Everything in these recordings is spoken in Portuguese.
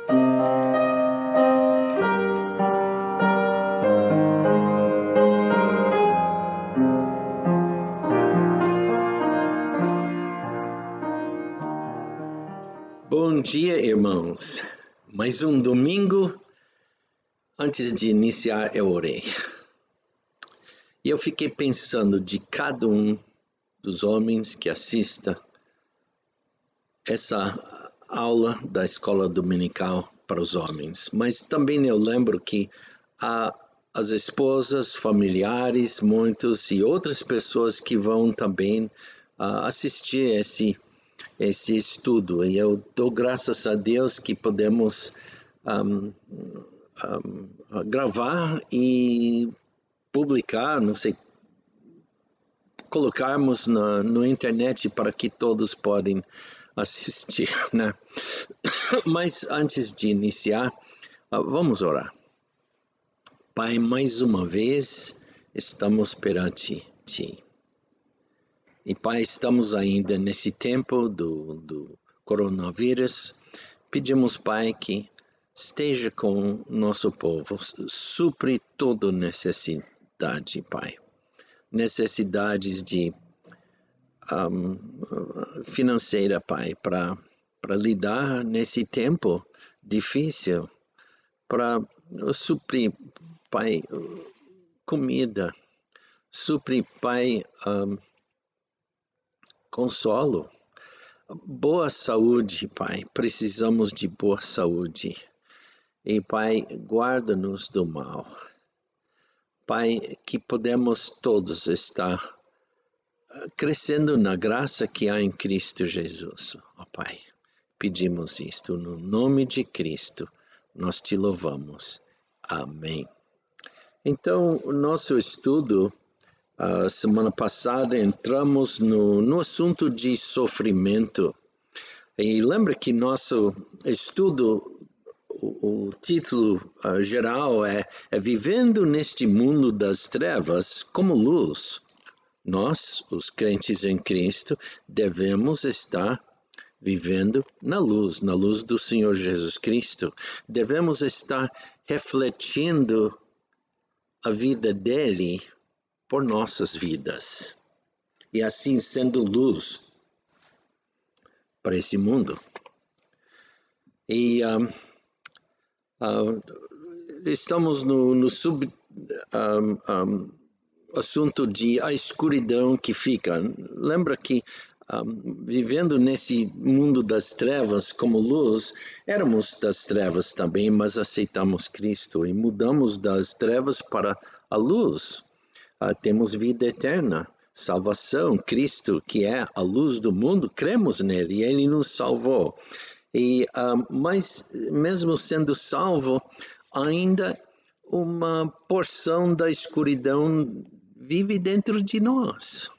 Bom dia, irmãos. Mais um domingo. Antes de iniciar, eu orei. E eu fiquei pensando de cada um dos homens que assista essa aula da escola dominical para os homens. Mas também eu lembro que as esposas, familiares, muitos e outras pessoas que vão também assistir esse estudo. E eu dou graças a Deus que podemos gravar e publicar, não sei, colocarmos no internet para que todos podem assistir, né? Mas antes de iniciar, vamos orar. Pai, mais uma vez estamos perante Ti. E Pai, estamos ainda nesse tempo do coronavírus. Pedimos, Pai, que esteja com o nosso povo, supre toda necessidade, Pai. Necessidades de financeira, Pai, para lidar nesse tempo difícil, para suprir, Pai, comida, suprir, Pai, consolo, boa saúde, Pai, precisamos de boa saúde. E, Pai, guarda-nos do mal. Pai, que podemos todos estar crescendo na graça que há em Cristo Jesus. Ó Pai, pedimos isto no nome de Cristo, nós te louvamos. Amém. Então, o nosso estudo, a semana passada, entramos no assunto de sofrimento. E lembra que nosso estudo, o título geral é Vivendo neste Mundo das Trevas como Luz. Nós, os crentes em Cristo, devemos estar vivendo na luz do Senhor Jesus Cristo. Devemos estar refletindo a vida dele por nossas vidas. E assim sendo luz para esse mundo. E estamos no assunto de a escuridão que fica. Lembra que vivendo nesse mundo das trevas como luz, éramos das trevas também, mas aceitamos Cristo e mudamos das trevas para a luz. Temos vida eterna, salvação, Cristo, que é a luz do mundo, cremos nele e ele nos salvou. Mas mesmo sendo salvo, ainda uma porção da escuridão vive dentro de nós,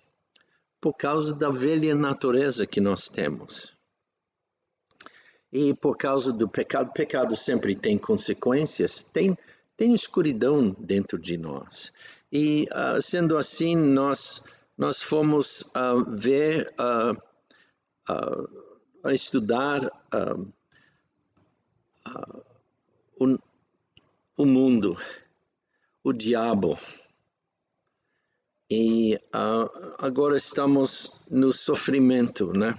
por causa da velha natureza que nós temos. E por causa do pecado, pecado sempre tem consequências, tem escuridão dentro de nós. E sendo assim, nós fomos ver, a estudar o mundo, o diabo. E agora estamos no sofrimento, né?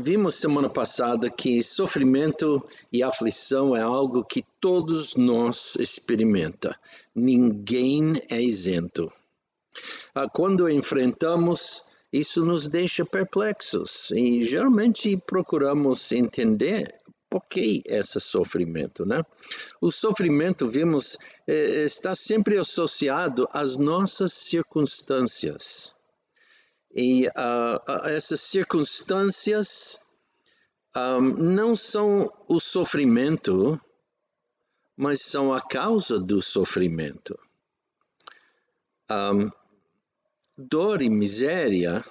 Vimos semana passada que sofrimento e aflição é algo que todos nós experimentamos. Ninguém é isento. Quando enfrentamos, isso nos deixa perplexos e geralmente procuramos entender por que esse sofrimento, né? O sofrimento, vimos, está sempre associado às nossas circunstâncias. E essas circunstâncias não são o sofrimento, mas são a causa do sofrimento. Dor e miséria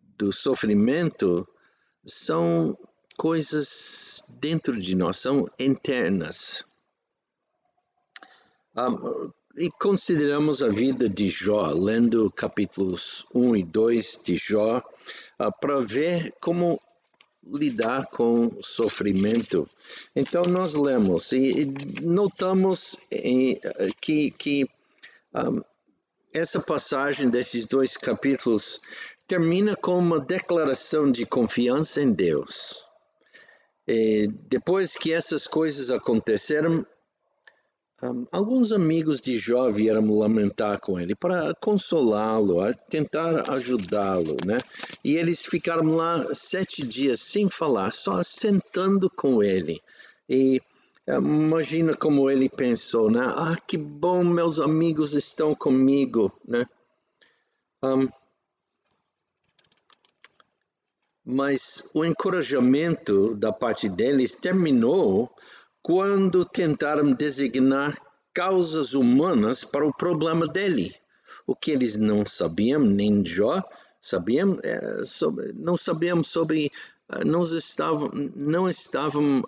do sofrimento são coisas dentro de nós, são internas. E consideramos a vida de Jó, lendo capítulos 1 e 2 de Jó, para ver como lidar com sofrimento. Então nós lemos e notamos que essa passagem desses 2 capítulos termina com uma declaração de confiança em Deus. E depois que essas coisas aconteceram, alguns amigos de Jó vieram lamentar com ele para consolá-lo, tentar ajudá-lo, né? E eles ficaram lá 7 dias sem falar, só sentando com ele. E imagina como ele pensou, né? Ah, que bom, meus amigos estão comigo, né? Mas o encorajamento da parte deles terminou quando tentaram designar causas humanas para o problema dele. O que eles não sabiam, nem Jó sabiam, não sabíamos sobre, não estavam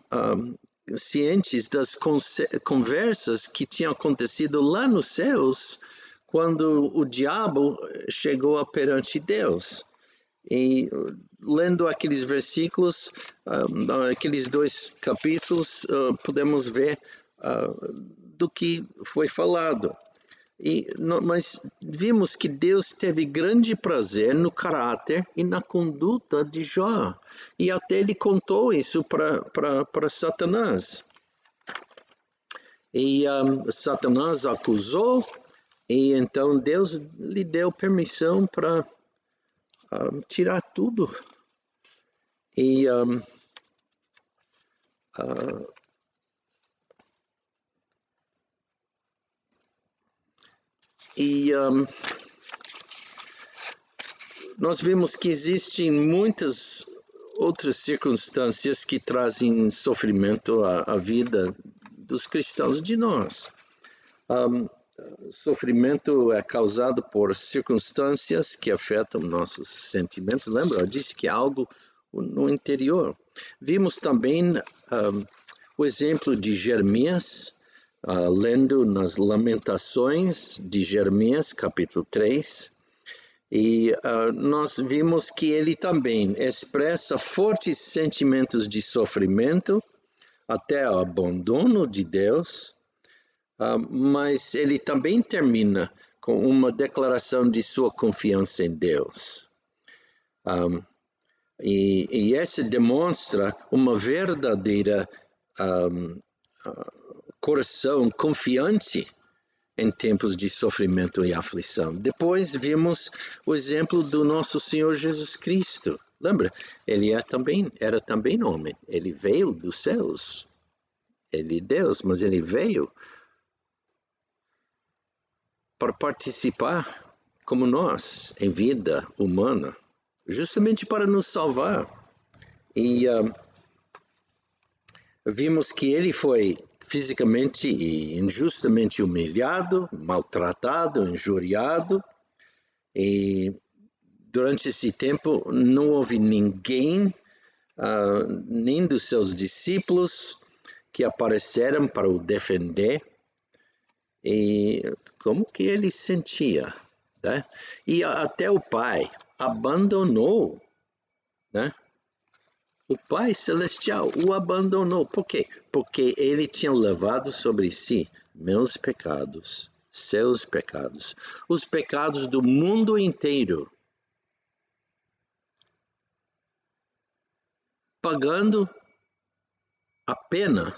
cientes das conversas que tinham acontecido lá nos céus, quando o diabo chegou perante Deus. E lendo aqueles versículos, aqueles 2 capítulos, podemos ver do que foi falado. Mas vimos que Deus teve grande prazer no caráter e na conduta de Jó. E até ele contou isso para Satanás. E Satanás acusou, e então Deus lhe deu permissão para tirar tudo. E nós vimos que existem muitas outras circunstâncias que trazem sofrimento à vida dos cristãos, de nós. Sofrimento é causado por circunstâncias que afetam nossos sentimentos. Lembra? Eu disse que é algo no interior. Vimos também o exemplo de Jeremias, lendo nas Lamentações de Jeremias, capítulo 3, e nós vimos que ele também expressa fortes sentimentos de sofrimento, até o abandono de Deus, mas ele também termina com uma declaração de sua confiança em Deus. E essa demonstra uma verdadeira coração confiante em tempos de sofrimento e aflição. Depois vimos o exemplo do nosso Senhor Jesus Cristo. Lembra? Ele era também homem. Ele veio dos céus. Ele é Deus, mas ele veio para participar como nós em vida humana, justamente para nos salvar. E vimos que ele foi fisicamente e injustamente humilhado, maltratado, injuriado, e durante esse tempo não houve ninguém, nem dos seus discípulos, que apareceram para o defender. E como que ele sentia, né? E até o Pai abandonou, né? O Pai Celestial o abandonou. Por quê? Porque ele tinha levado sobre si meus pecados, seus pecados, os pecados do mundo inteiro, pagando a pena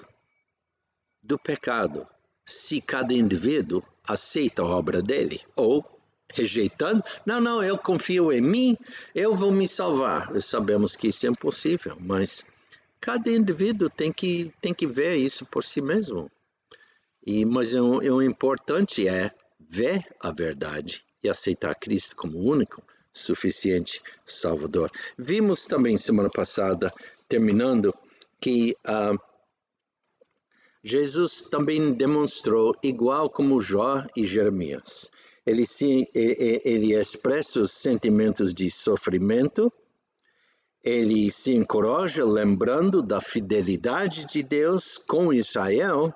do pecado, se cada indivíduo aceita a obra dele, ou rejeitando, não, eu confio em mim, eu vou me salvar. Sabemos que isso é impossível, mas cada indivíduo tem que ver isso por si mesmo. Mas o importante é ver a verdade e aceitar Cristo como único, suficiente Salvador. Vimos também semana passada, terminando, que Jesus também demonstrou, igual como Jó e Jeremias, ele expressa os sentimentos de sofrimento, ele se encoraja lembrando da fidelidade de Deus com Israel,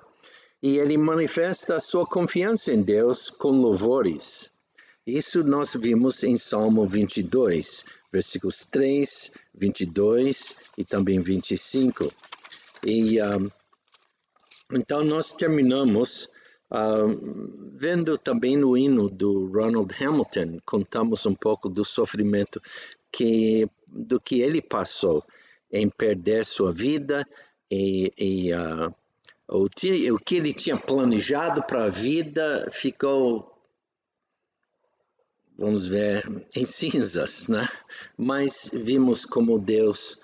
e ele manifesta a sua confiança em Deus com louvores. Isso nós vimos em Salmo 22, versículos 3, 22 e também 25. Então nós terminamos vendo também no hino do Ronald Hamilton, contamos um pouco do sofrimento do que ele passou em perder sua vida o que ele tinha planejado para a vida ficou, vamos ver, em cinzas, né? Mas vimos como Deus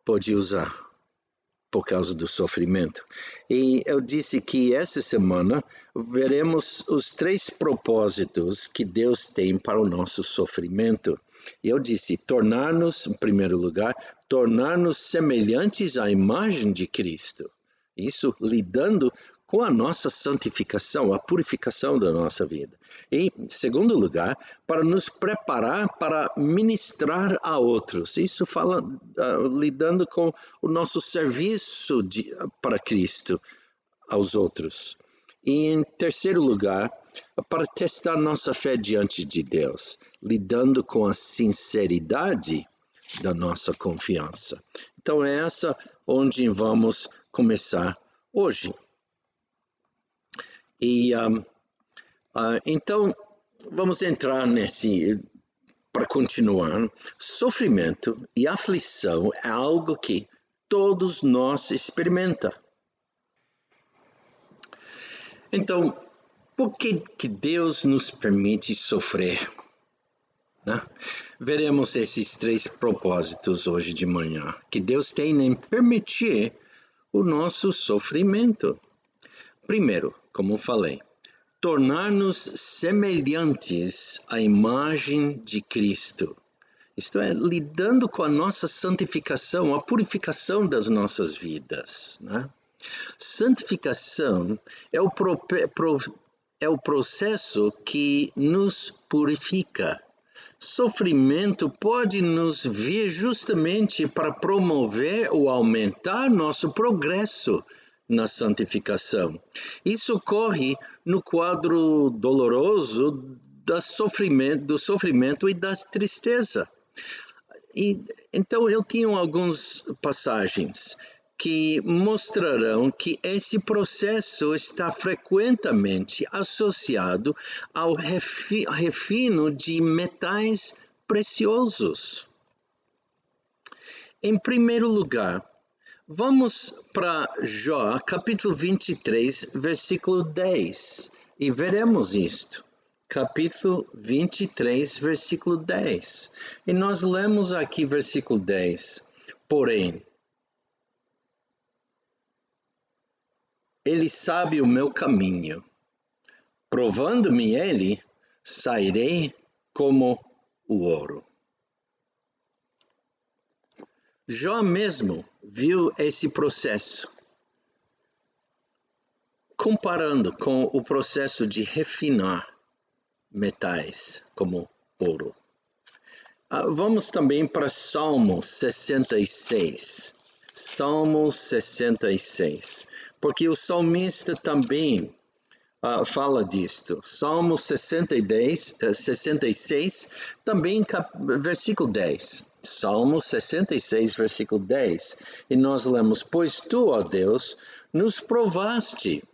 pode usar por causa do sofrimento. E eu disse que essa semana veremos os 3 propósitos que Deus tem para o nosso sofrimento. E eu disse, tornar-nos, em primeiro lugar, tornar-nos semelhantes à imagem de Cristo. Isso lidando com a nossa santificação, a purificação da nossa vida. E, em segundo lugar, para nos preparar para ministrar a outros. Isso fala lidando com o nosso serviço para Cristo aos outros. E, em terceiro lugar, para testar nossa fé diante de Deus, lidando com a sinceridade da nossa confiança. Então, é essa onde vamos começar hoje. E então, vamos entrar para continuar. Sofrimento e aflição é algo que todos nós experimentamos. Então, por que Deus nos permite sofrer? Né? Veremos esses 3 propósitos hoje de manhã, que Deus tem em permitir o nosso sofrimento. Primeiro, como falei, tornar-nos semelhantes à imagem de Cristo. Isto é, lidando com a nossa santificação, a purificação das nossas vidas. Né? Santificação é o processo que nos purifica. Sofrimento pode nos vir justamente para promover ou aumentar nosso progresso na santificação. Isso ocorre no quadro doloroso do sofrimento e da tristeza. Então eu tinha algumas passagens que mostrarão que esse processo está frequentemente associado ao refino de metais preciosos. Em primeiro lugar, vamos para Jó, capítulo 23, versículo 10, e veremos isto. Capítulo 23, versículo 10. E nós lemos aqui versículo 10. Porém, Ele sabe o meu caminho. Provando-me ele, sairei como o ouro. Jó mesmo viu esse processo, comparando com o processo de refinar metais como ouro. Vamos também para Salmo 66. Salmo 66. Porque o salmista também fala disto. Salmo 66, também versículo 10. Salmo 66, versículo 10. E nós lemos, pois tu, ó Deus, nos provaste.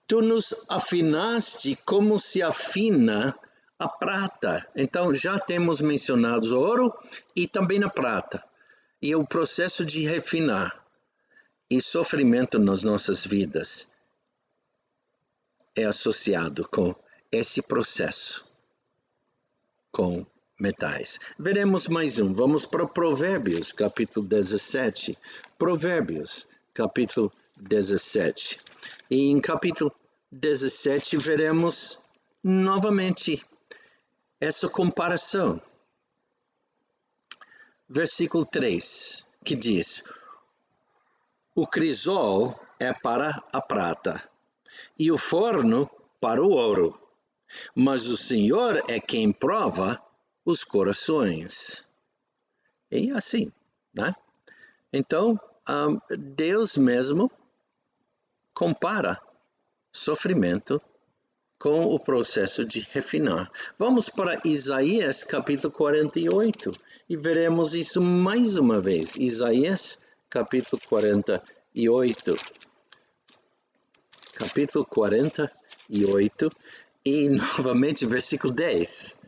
Tu nos afinaste como se afina a prata. Então já temos mencionado o ouro e também a prata. E o processo de refinar e sofrimento nas nossas vidas é associado com esse processo, com metais. Veremos mais um. Vamos para Provérbios, capítulo 17. Provérbios, capítulo 17. E em capítulo 17 veremos novamente essa comparação. Versículo 3, que diz: o crisol é para a prata, e o forno para o ouro, mas o Senhor é quem prova os corações. E assim, né? Então, Deus mesmo compara sofrimento com o processo de refinar. Vamos para Isaías capítulo 48 e veremos isso mais uma vez. Isaías capítulo 48. Capítulo 48 e novamente versículo 10.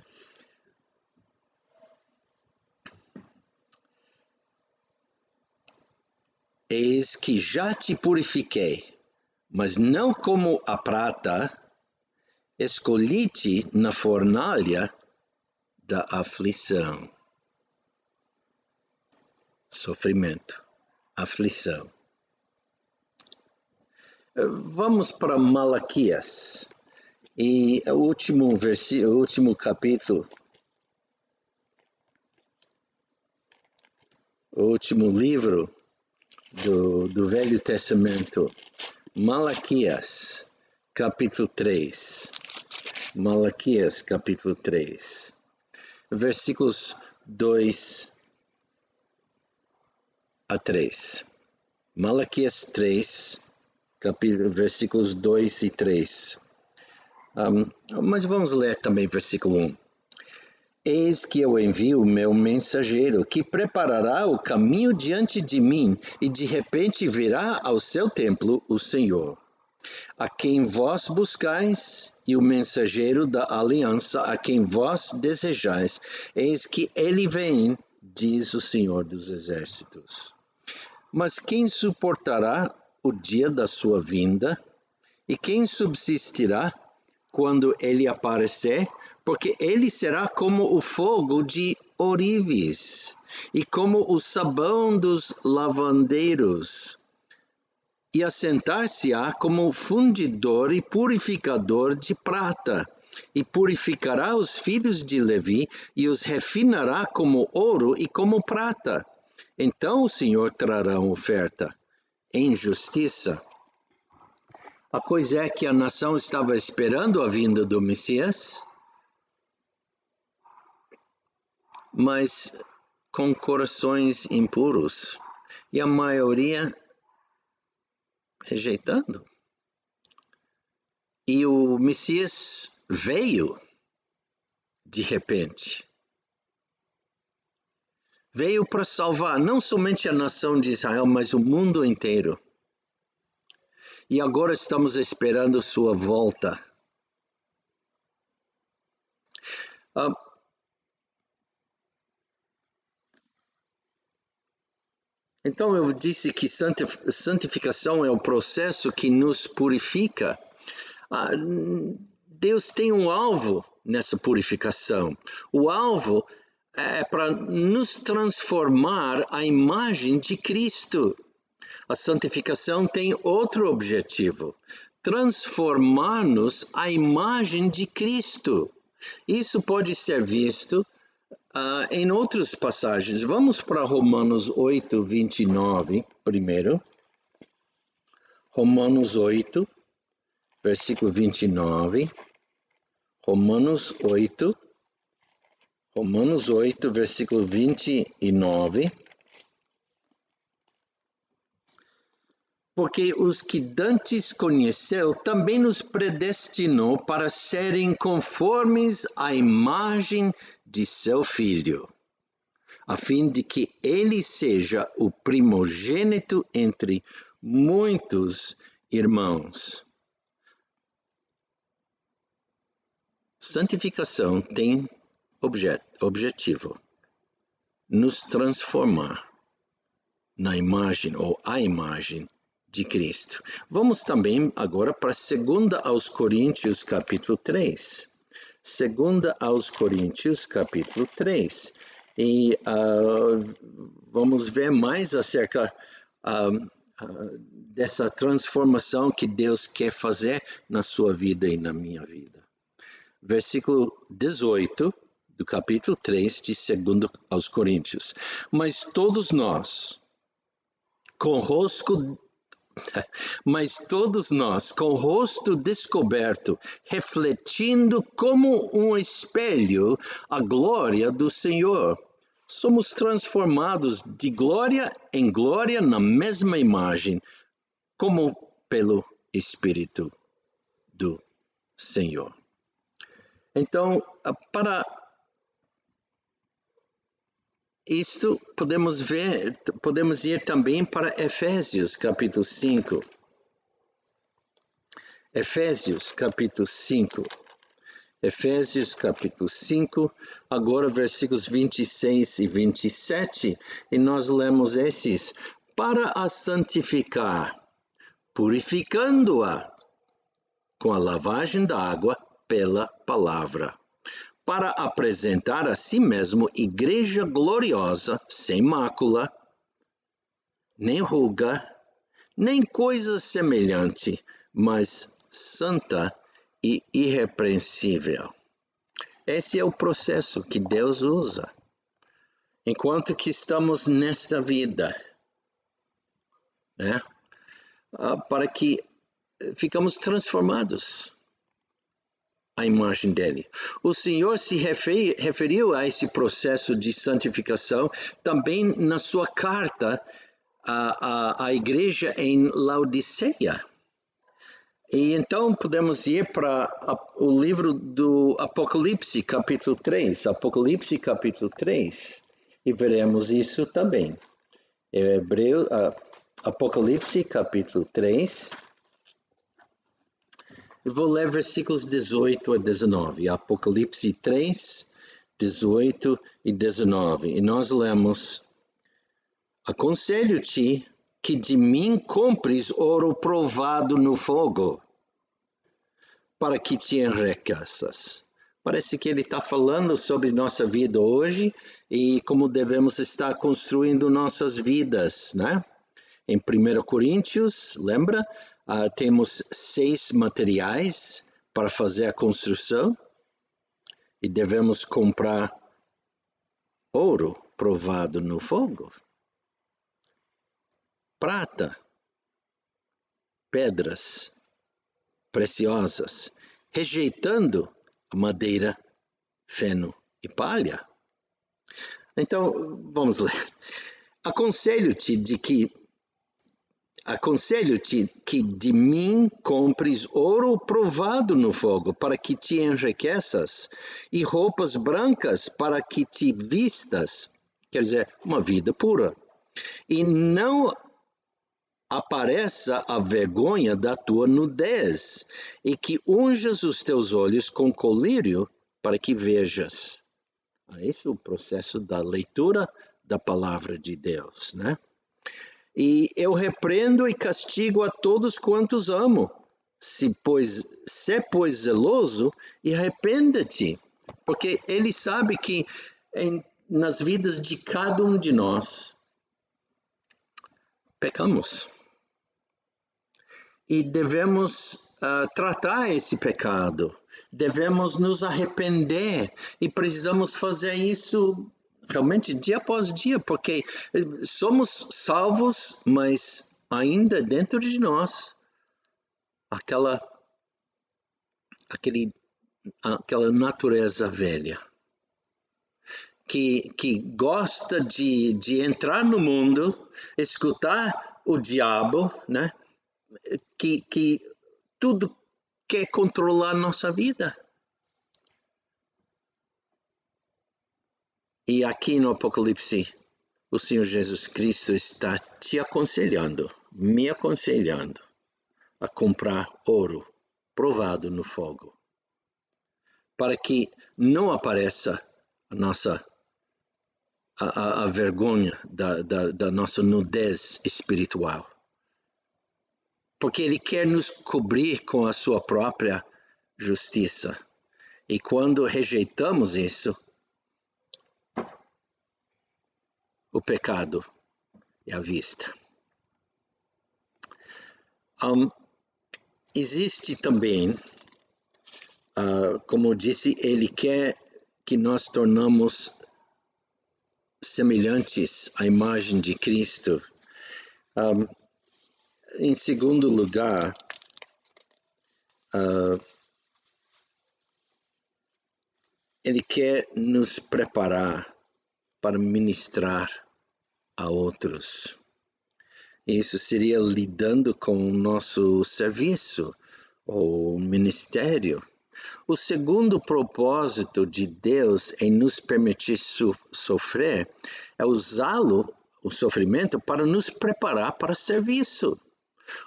Eis que já te purifiquei, mas não como a prata, escolhi-te na fornalha da aflição. Sofrimento, aflição. Vamos para Malaquias, e o último capítulo, o último livro do Velho Testamento, Malaquias, capítulo 3. Malaquias, capítulo 3. Versículos 2 a 3. Malaquias 3, versículos 2 e 3. Mas vamos ler também versículo 1. Eis que eu envio o meu mensageiro, que preparará o caminho diante de mim, e de repente virá ao seu templo o Senhor, a quem vós buscais, e o mensageiro da aliança, a quem vós desejais. Eis que ele vem, diz o Senhor dos Exércitos. Mas quem suportará o dia da sua vinda? E quem subsistirá quando ele aparecer? Porque ele será como o fogo de ourives e como o sabão dos lavandeiros, e assentar-se-á como fundidor e purificador de prata, e purificará os filhos de Levi e os refinará como ouro e como prata. Então o Senhor trará oferta em justiça. A coisa é que a nação estava esperando a vinda do Messias, mas com corações impuros, e a maioria rejeitando. E o Messias veio de repente. Veio para salvar não somente a nação de Israel, mas o mundo inteiro. E agora estamos esperando sua volta. Então eu disse que santificação é o processo que nos purifica. Deus tem um alvo nessa purificação. O alvo é para nos transformar à imagem de Cristo. A santificação tem outro objetivo: transformar-nos à imagem de Cristo. Isso pode ser visto em outras passagens. Vamos para Romanos 8, 29 primeiro. Romanos 8, versículo 29. Romanos 8, versículo 29. Porque os que dantes conheceu, também nos predestinou para serem conformes à imagem de seu Filho, a fim de que ele seja o primogênito entre muitos irmãos. Santificação tem objetivo: nos transformar na imagem ou à imagem de Cristo. Vamos também agora para 2 aos Coríntios, capítulo 3. 2 aos Coríntios, capítulo 3. E vamos ver mais acerca dessa transformação que Deus quer fazer na sua vida e na minha vida. Versículo 18 do capítulo 3 de 2 aos Coríntios. Mas todos nós, com o rosto descoberto, refletindo como um espelho a glória do Senhor, somos transformados de glória em glória na mesma imagem, como pelo Espírito do Senhor. Então, para isto, podemos ir também para Efésios, capítulo 5. Efésios, capítulo 5. Efésios, capítulo 5, agora versículos 26 e 27, e nós lemos esses. Para a santificar, purificando-a com a lavagem da água pela palavra, para apresentar a si mesmo igreja gloriosa, sem mácula, nem ruga, nem coisa semelhante, mas santa e irrepreensível. Esse é o processo que Deus usa. Enquanto que estamos nesta vida, né? Para que ficamos transformados à imagem dele. O Senhor se referiu a esse processo de santificação também na sua carta à igreja em Laodiceia. E então podemos ir para o livro do Apocalipse, capítulo 3. Apocalipse, capítulo 3. E veremos isso também. Apocalipse, capítulo 3. Eu vou ler versículos 18 a 19. Apocalipse 3, 18 e 19. E nós lemos: Aconselho-te que de mim compres ouro provado no fogo, para que te enriqueças. Parece que ele está falando sobre nossa vida hoje e como devemos estar construindo nossas vidas, né? Em 1 Coríntios, lembra? Temos 6 materiais para fazer a construção e devemos comprar ouro provado no fogo, prata, pedras preciosas, rejeitando a madeira, feno e palha. Então, vamos ler. Aconselho-te que de mim compres ouro provado no fogo, para que te enriqueças, e roupas brancas para que te vistas, quer dizer, uma vida pura, e não apareça a vergonha da tua nudez, e que unjas os teus olhos com colírio para que vejas. Esse é o processo da leitura da palavra de Deus, né? E eu repreendo e castigo a todos quantos amo. Se pois zeloso, e arrependa-te, porque ele sabe que nas vidas de cada um de nós pecamos. E devemos tratar esse pecado, devemos nos arrepender e precisamos fazer isso realmente dia após dia, porque somos salvos, mas ainda dentro de nós aquela natureza velha que gosta de entrar no mundo, escutar o diabo, né? Que tudo quer controlar nossa vida. E aqui no Apocalipse, o Senhor Jesus Cristo está te aconselhando, me aconselhando a comprar ouro provado no fogo, para que não apareça a vergonha da nossa nudez espiritual. Porque ele quer nos cobrir com a sua própria justiça. E quando rejeitamos isso, o pecado é à vista. Existe também, como eu disse, ele quer que nós tornamos semelhantes à imagem de Cristo. Em segundo lugar, ele quer nos preparar para ministrar a outros. Isso seria lidando com o nosso serviço, ou ministério. O segundo propósito de Deus em nos permitir sofrer é usá-lo, o sofrimento, para nos preparar para serviço.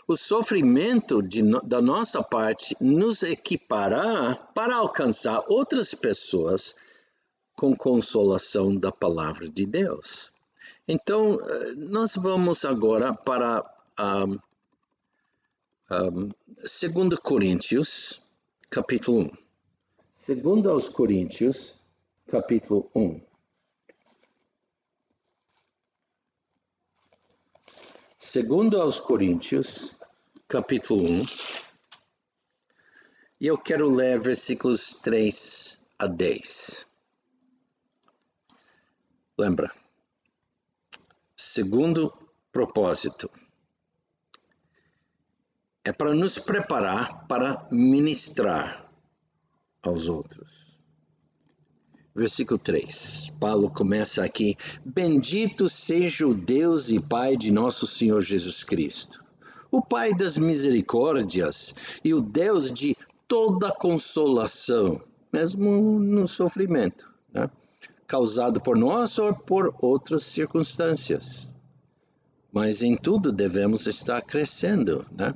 O sofrimento da nossa parte nos equipará para alcançar outras pessoas com consolação da palavra de Deus. Então, nós vamos agora para 2 Coríntios, capítulo 1. 2 aos Coríntios, capítulo 1. 2 aos Coríntios, capítulo 1. E eu quero ler versículos 3 a 10. Lembra? Segundo propósito é para nos preparar para ministrar aos outros. Versículo 3, Paulo começa aqui: Bendito seja o Deus e Pai de nosso Senhor Jesus Cristo, o Pai das misericórdias e o Deus de toda consolação, mesmo no sofrimento, né? Causado por nós ou por outras circunstâncias. Mas em tudo devemos estar crescendo, né?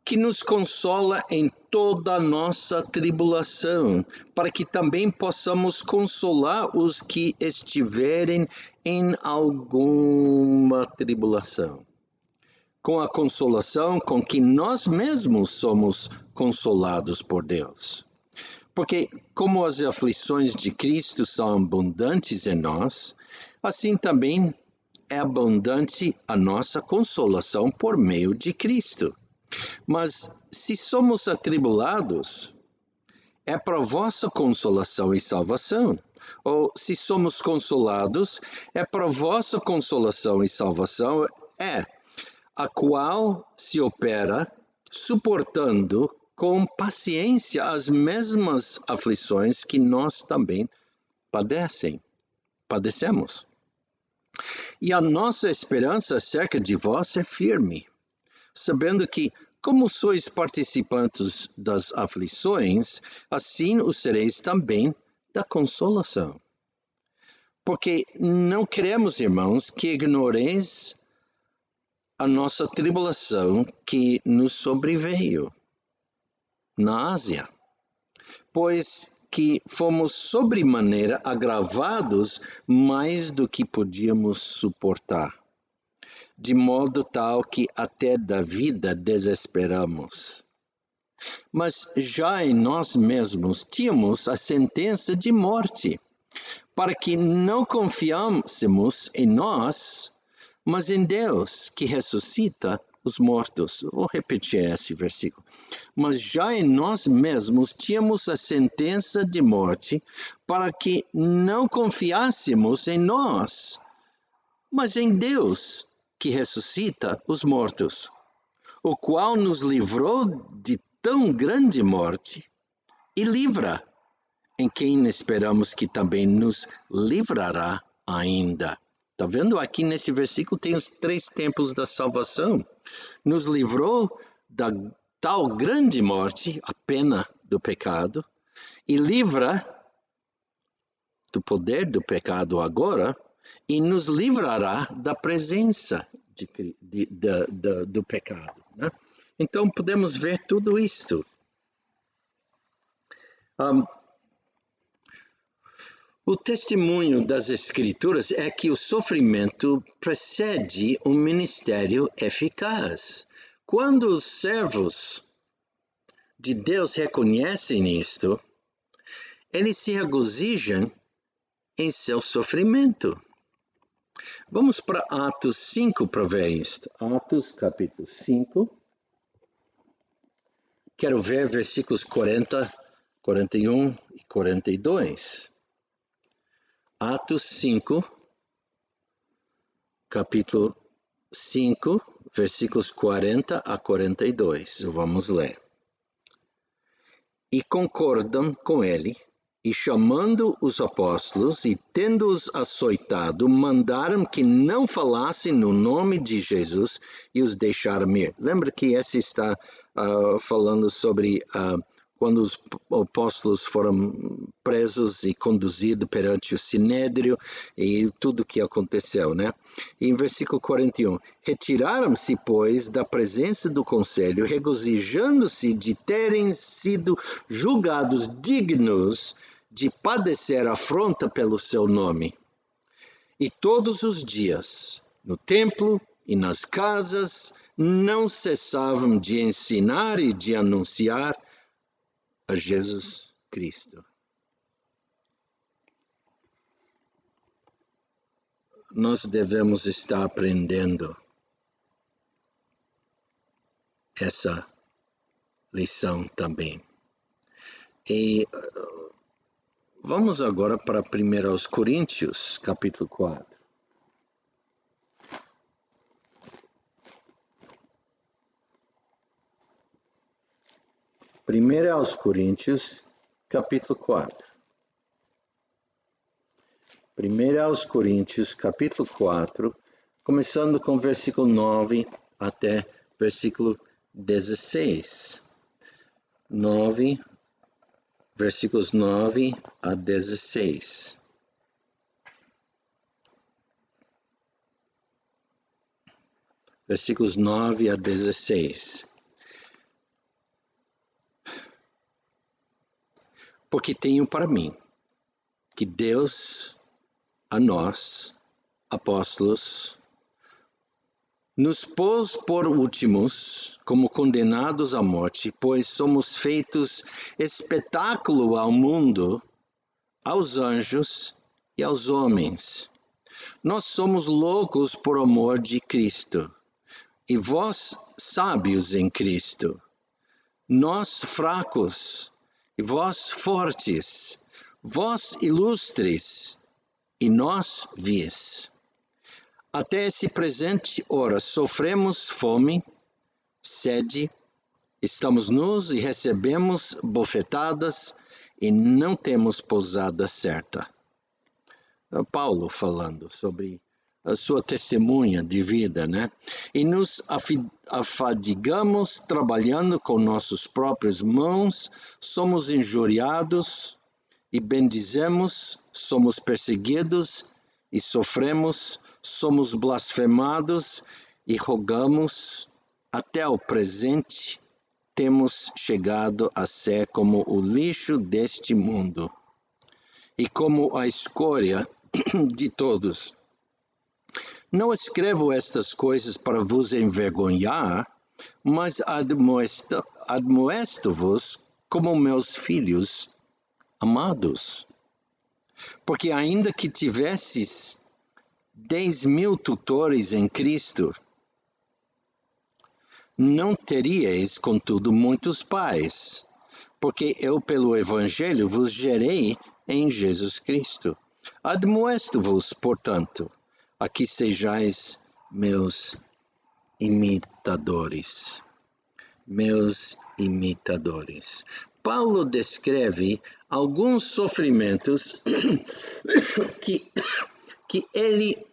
Que nos consola em toda a nossa tribulação, para que também possamos consolar os que estiverem em alguma tribulação, com a consolação com que nós mesmos somos consolados por Deus. Porque como as aflições de Cristo são abundantes em nós, assim também é abundante a nossa consolação por meio de Cristo. Mas se somos atribulados, é para vossa consolação e salvação. Ou se somos consolados, é para vossa consolação e salvação, a qual se opera suportando com paciência as mesmas aflições que nós também padecemos. E a nossa esperança acerca de vós é firme, sabendo que, como sois participantes das aflições, assim o sereis também da consolação. Porque não queremos, irmãos, que ignoreis a nossa tribulação que nos sobreveio na Ásia, pois que fomos sobremaneira agravados mais do que podíamos suportar, de modo tal que até da vida desesperamos. Mas já em nós mesmos tínhamos a sentença de morte, para que não confiássemos em nós, mas em Deus, que ressuscita os mortos. Vou repetir esse versículo. Mas já em nós mesmos tínhamos a sentença de morte, para que não confiássemos em nós, mas em Deus, que ressuscita os mortos, o qual nos livrou de tão grande morte e livra, em quem esperamos que também nos livrará ainda. Está vendo? Aqui nesse versículo tem os 3 tempos da salvação. Nos livrou da tal grande morte, a pena do pecado, e livra do poder do pecado agora, e nos livrará da presença do pecado, né? Então podemos ver tudo isto. O testemunho das Escrituras é que o sofrimento precede um ministério eficaz. Quando os servos de Deus reconhecem isto, eles se regozijam em seu sofrimento. Vamos para Atos 5 para ver isto. Atos capítulo 5. Quero ver versículos 40, 41 e 42. Atos 5, capítulo 5, versículos 40 a 42. Vamos ler. E concordam com ele E chamando os apóstolos e tendo-os açoitado, mandaram que não falassem no nome de Jesus e os deixaram ir. Lembra que esse está falando sobre quando os apóstolos foram presos e conduzidos perante o Sinédrio e tudo o que aconteceu, né? E em versículo 41, retiraram-se, pois, da presença do conselho, regozijando-se de terem sido julgados dignos de padecer afronta pelo seu nome. E todos os dias, no templo e nas casas, não cessavam de ensinar e de anunciar a Jesus Cristo. Nós devemos estar aprendendo essa lição também. E vamos agora para 1 Coríntios, capítulo 4. Primeiro aos Coríntios, capítulo 4. 1 aos Coríntios, capítulo 4, começando com versículo 9 até versículo 16. 9, versículos 9 a 16. Versículos 9 a 16. Porque tenho para mim que Deus a nós, apóstolos, nos pôs por últimos como condenados à morte, pois somos feitos espetáculo ao mundo, aos anjos e aos homens. Nós somos loucos por amor de Cristo, e vós sábios em Cristo. Nós fracos, e vós fortes, vós ilustres, e nós vis. Até esse presente hora sofremos fome, sede, estamos nus e recebemos bofetadas e não temos pousada certa. Paulo falando sobre a sua testemunha de vida, né? E nos afadigamos trabalhando com nossas próprias mãos, somos injuriados e bendizemos, somos perseguidos e sofremos, somos blasfemados e rogamos. Até o presente temos chegado a ser como o lixo deste mundo e como a escória de todos. Não escrevo estas coisas para vos envergonhar, mas admoesto-vos como meus filhos amados. Porque ainda que tivesses 10.000 tutores em Cristo, não teríeis, contudo, muitos pais, porque eu, pelo Evangelho, vos gerei em Jesus Cristo. Admoesto-vos, portanto, a que sejais meus imitadores. Meus imitadores. Paulo descreve alguns sofrimentos que ele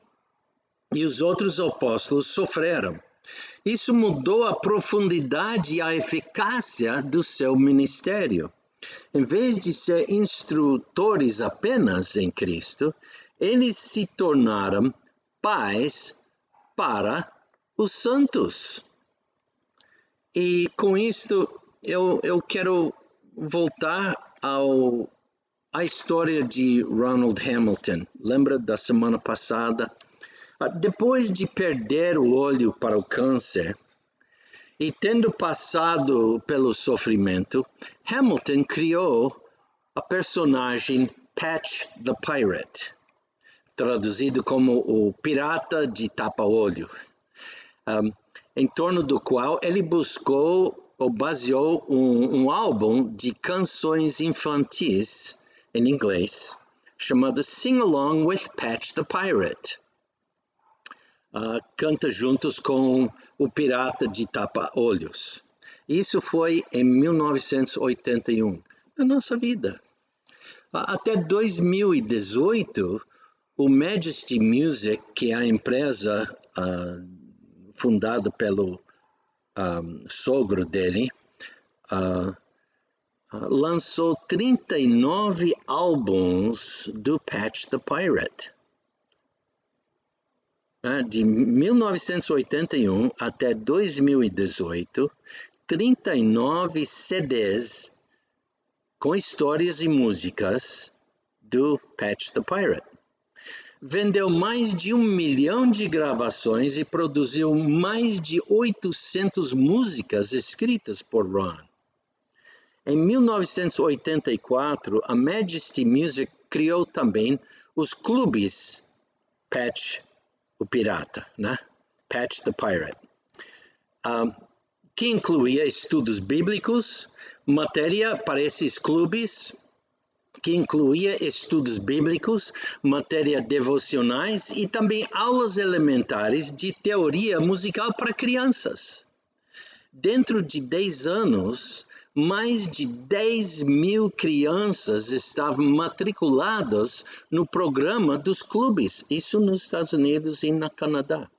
e os outros apóstolos sofreram. Isso mudou a profundidade e a eficácia do seu ministério. Em vez de ser instrutores apenas em Cristo, eles se tornaram pais para os santos. E com isso eu quero voltar à história de Ronald Hamilton. Lembra da semana passada? Depois de perder o olho para o câncer e tendo passado pelo sofrimento, Hamilton criou a personagem Patch the Pirate, traduzido como o pirata de tapa-olho, em torno do qual ele buscou ou baseou um álbum de canções infantis em inglês, chamado Sing Along with Patch the Pirate. Canta juntos com o pirata de tapa-olhos. Isso foi em 1981, na nossa vida. Até 2018, o Majesty Music, que é a empresa fundada pelo sogro dele, lançou 39 álbuns do Patch the Pirate. De 1981 até 2018, 39 CDs com histórias e músicas do Patch the Pirate. Vendeu mais de 1 milhão de gravações e produziu mais de 800 músicas escritas por Ron. Em 1984, a Majesty Music criou também os clubes Patch o Pirata, né? Patch the Pirate, que incluía estudos bíblicos, matéria para esses clubes, que incluía estudos bíblicos, matéria devocionais e também aulas elementares de teoria musical para crianças. Dentro de 10 anos, mais de 10.000 crianças estavam matriculadas no programa dos clubes, isso nos Estados Unidos e no Canadá.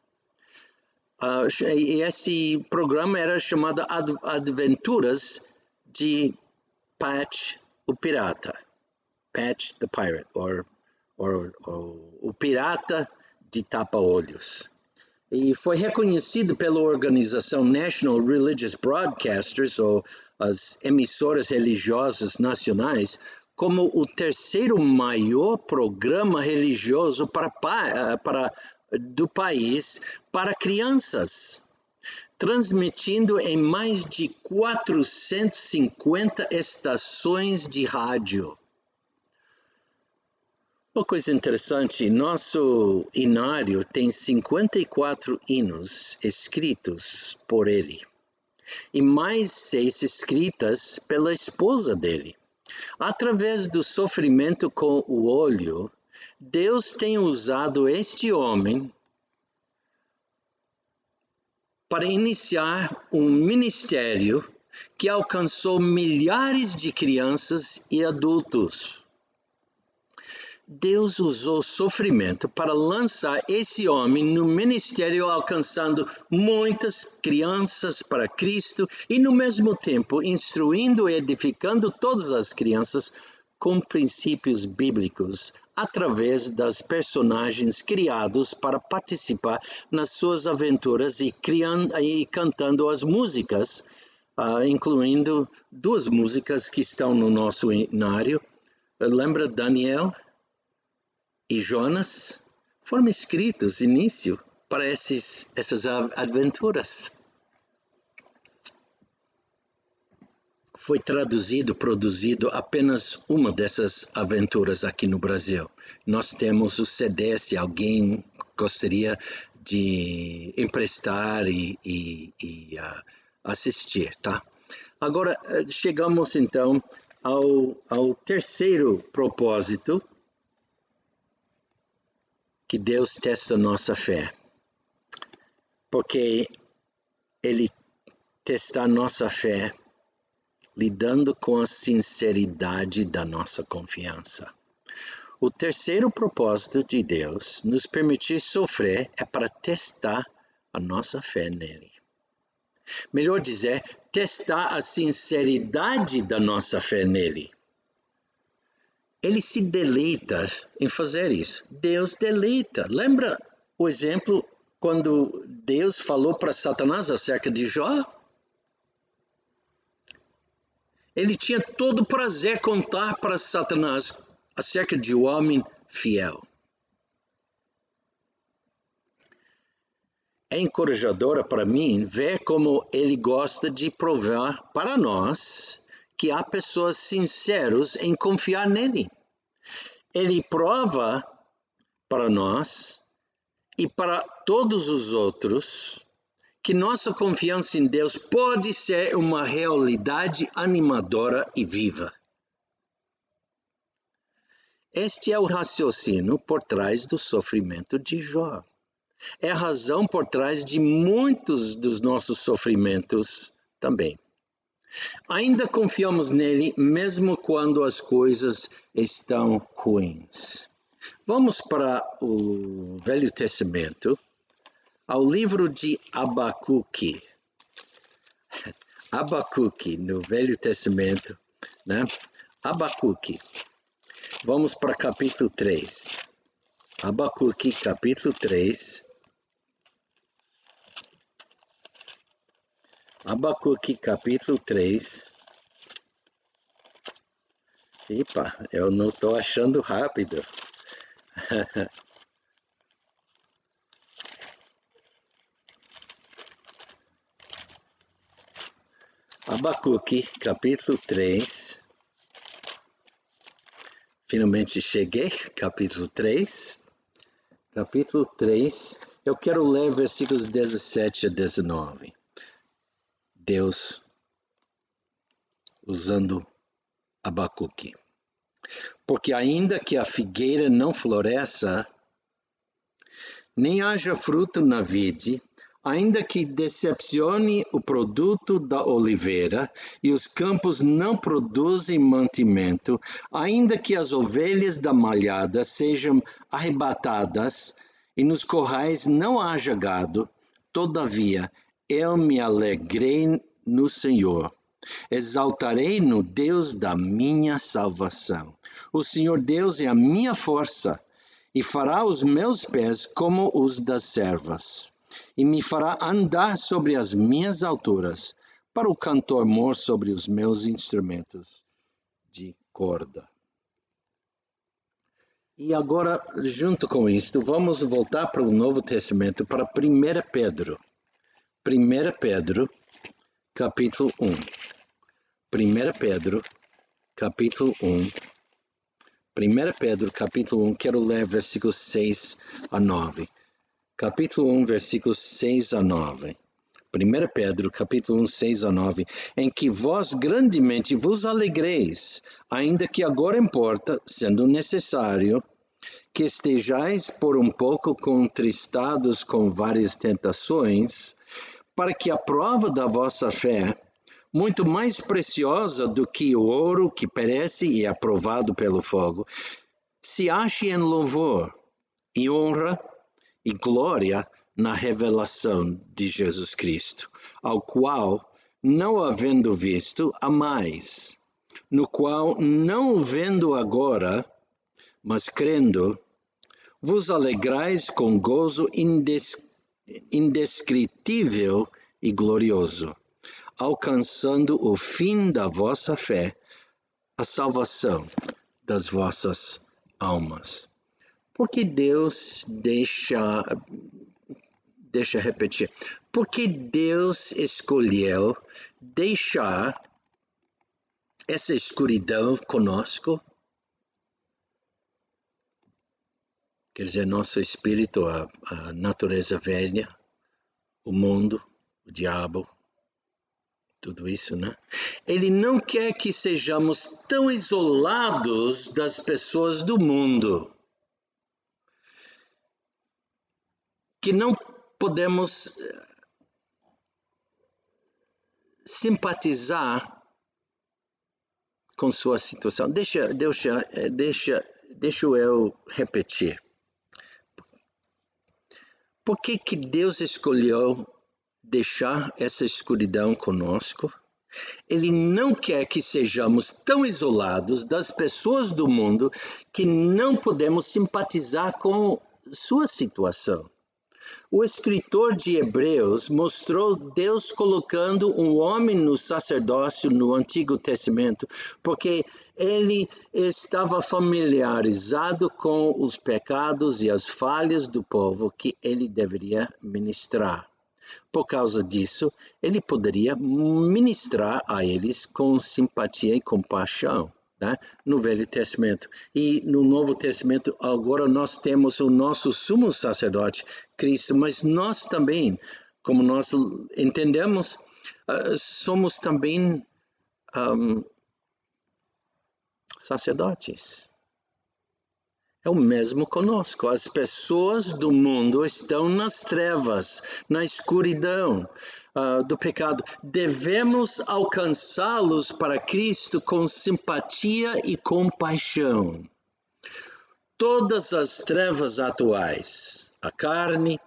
E esse programa era chamado Aventuras de Patch o Pirata, Patch the Pirate, ou o Pirata de Tapa-Olhos. E foi reconhecido pela organização National Religious Broadcasters, ou as emissoras religiosas nacionais, como o terceiro maior programa religioso do país para crianças, transmitindo em mais de 450 estações de rádio. Uma coisa interessante, nosso hinário tem 54 hinos escritos por ele e mais 6 escritas pela esposa dele. Através do sofrimento com o olho, Deus tem usado este homem para iniciar um ministério que alcançou milhares de crianças e adultos. Deus usou sofrimento para lançar esse homem no ministério, alcançando muitas crianças para Cristo e, no mesmo tempo, instruindo e edificando todas as crianças com princípios bíblicos, através das personagens criados para participar nas suas aventuras e cantando as músicas, incluindo 2 músicas que estão no nosso hinário. Lembra Daniel e Jonas? Foram escritos início para essas aventuras. Foi produzido apenas uma dessas aventuras aqui no Brasil. Nós temos o CD, se alguém gostaria de emprestar e assistir, tá? Agora, chegamos então ao terceiro propósito, que Deus testa nossa fé. Porque Ele testa nossa fé lidando com a sinceridade da nossa confiança. O terceiro propósito de Deus nos permitir sofrer é para testar a nossa fé nele. Melhor dizer, testar a sinceridade da nossa fé nele. Ele se deleita em fazer isso. Deus deleita. Lembra o exemplo quando Deus falou para Satanás acerca de Jó? Ele tinha todo o prazer contar para Satanás acerca de um homem fiel. É encorajadora para mim ver como ele gosta de provar para nós que há pessoas sinceras em confiar nele. Ele prova para nós e para todos os outros que nossa confiança em Deus pode ser uma realidade animadora e viva. Este é o raciocínio por trás do sofrimento de Jó. É a razão por trás de muitos dos nossos sofrimentos também. Ainda confiamos nele mesmo quando as coisas estão ruins. Vamos para o Velho Testamento, ao livro de Abacuque. Abacuque, no Velho Testamento, né? Abacuque. Vamos para capítulo 3. Abacuque, capítulo 3. Abacuque, capítulo 3. Epa, eu não estou achando rápido. Abacuque, capítulo 3. Finalmente cheguei, capítulo 3. Capítulo 3, eu quero ler versículos 17 a 19. Deus usando Abacuque. Porque ainda que a figueira não floresça, nem haja fruto na vide, ainda que decepcione o produto da oliveira e os campos não produzem mantimento, ainda que as ovelhas da malhada sejam arrebatadas e nos corrais não haja gado, todavia eu me alegrei no Senhor. Exaltarei no Deus da minha salvação. O Senhor Deus é a minha força, e fará os meus pés como os das servas, e me fará andar sobre as minhas alturas, para o cantor mor sobre os meus instrumentos de corda. E agora, junto com isto, vamos voltar para o Novo Testamento, para 1 Pedro. 1 Pedro, capítulo 1. 1 Pedro, capítulo 1. 1 Pedro, capítulo 1, quero ler versículos 6 a 9. Capítulo 1, versículos 6 a 9. 1 Pedro, capítulo 1, 6 a 9. Em que vós grandemente vos alegreis, ainda que agora importa, sendo necessário, que estejais por um pouco contristados com várias tentações, para que a prova da vossa fé, muito mais preciosa do que o ouro que perece e é aprovado pelo fogo, se ache em louvor e honra e glória na revelação de Jesus Cristo, ao qual, não havendo visto, amais, no qual, não vendo agora, mas crendo, vos alegrais com gozo indescritível e glorioso, alcançando o fim da vossa fé, a salvação das vossas almas. Porque Deus deixa repetir, porque Deus escolheu deixar essa escuridão conosco, quer dizer, nosso espírito, a natureza velha, o mundo, o diabo, tudo isso, né? Ele não quer que sejamos tão isolados das pessoas do mundo, que não podemos simpatizar com sua situação. Deixa eu repetir. Por que Deus escolheu deixar essa escuridão conosco? Ele não quer que sejamos tão isolados das pessoas do mundo que não podemos simpatizar com sua situação. O escritor de Hebreus mostrou Deus colocando um homem no sacerdócio no Antigo Testamento, porque ele estava familiarizado com os pecados e as falhas do povo que ele deveria ministrar. Por causa disso, ele poderia ministrar a eles com simpatia e compaixão, né? No Velho Testamento. E no Novo Testamento, agora nós temos o nosso sumo sacerdote, Cristo, mas nós também, como nós entendemos, somos também sacerdotes. É o mesmo conosco. As pessoas do mundo estão nas trevas, na escuridão do pecado. Devemos alcançá-los para Cristo com simpatia e compaixão. Todas as trevas atuais, a carne,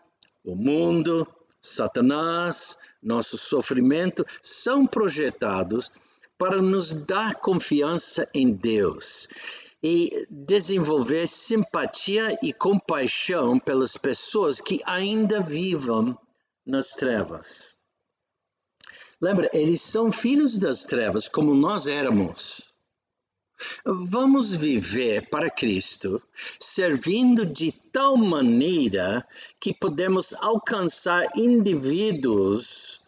o mundo, Satanás, nosso sofrimento, são projetados para nos dar confiança em Deus e desenvolver simpatia e compaixão pelas pessoas que ainda vivam nas trevas. Lembra, eles são filhos das trevas, como nós éramos. Vamos viver para Cristo, servindo de tal maneira que podemos alcançar indivíduos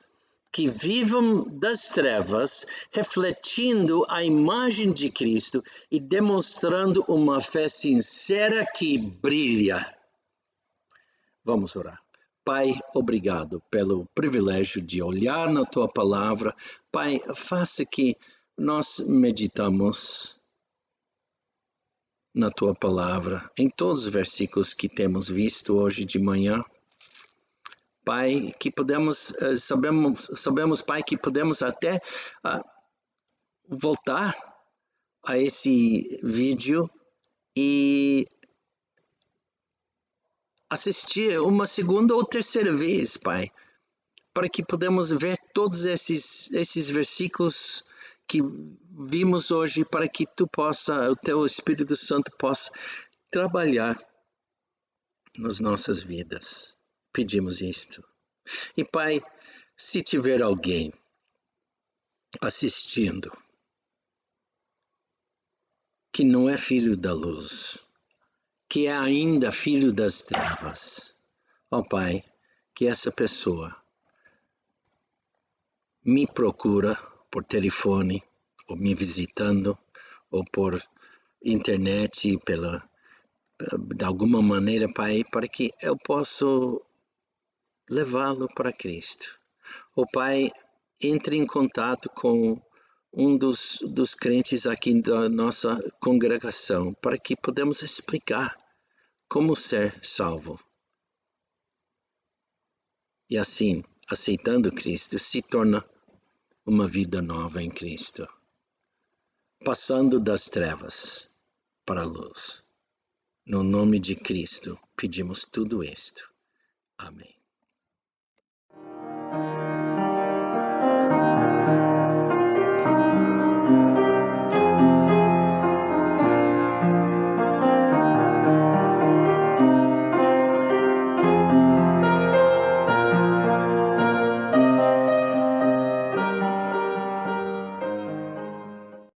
que vivam das trevas, refletindo a imagem de Cristo e demonstrando uma fé sincera que brilha. Vamos orar. Pai, obrigado pelo privilégio de olhar na Tua Palavra. Pai, faça que nós meditamos na Tua Palavra, em todos os versículos que temos visto hoje de manhã. Pai, que sabemos, Pai, que podemos até voltar a esse vídeo e assistir uma segunda ou terceira vez, Pai, para que podamos ver todos esses versículos que vimos hoje, para que o Teu Espírito Santo possa trabalhar nas nossas vidas. Pedimos isto. E Pai, se tiver alguém assistindo que não é filho da luz, que é ainda filho das trevas, ó Pai, que essa pessoa me procura por telefone, ou me visitando, ou por internet, de alguma maneira, Pai, para que eu possa levá-lo para Cristo. O Pai, entre em contato com um dos crentes aqui da nossa congregação, para que podemos explicar como ser salvo. E assim, aceitando Cristo, se torna uma vida nova em Cristo, passando das trevas para a luz. No nome de Cristo, pedimos tudo isto. Amém.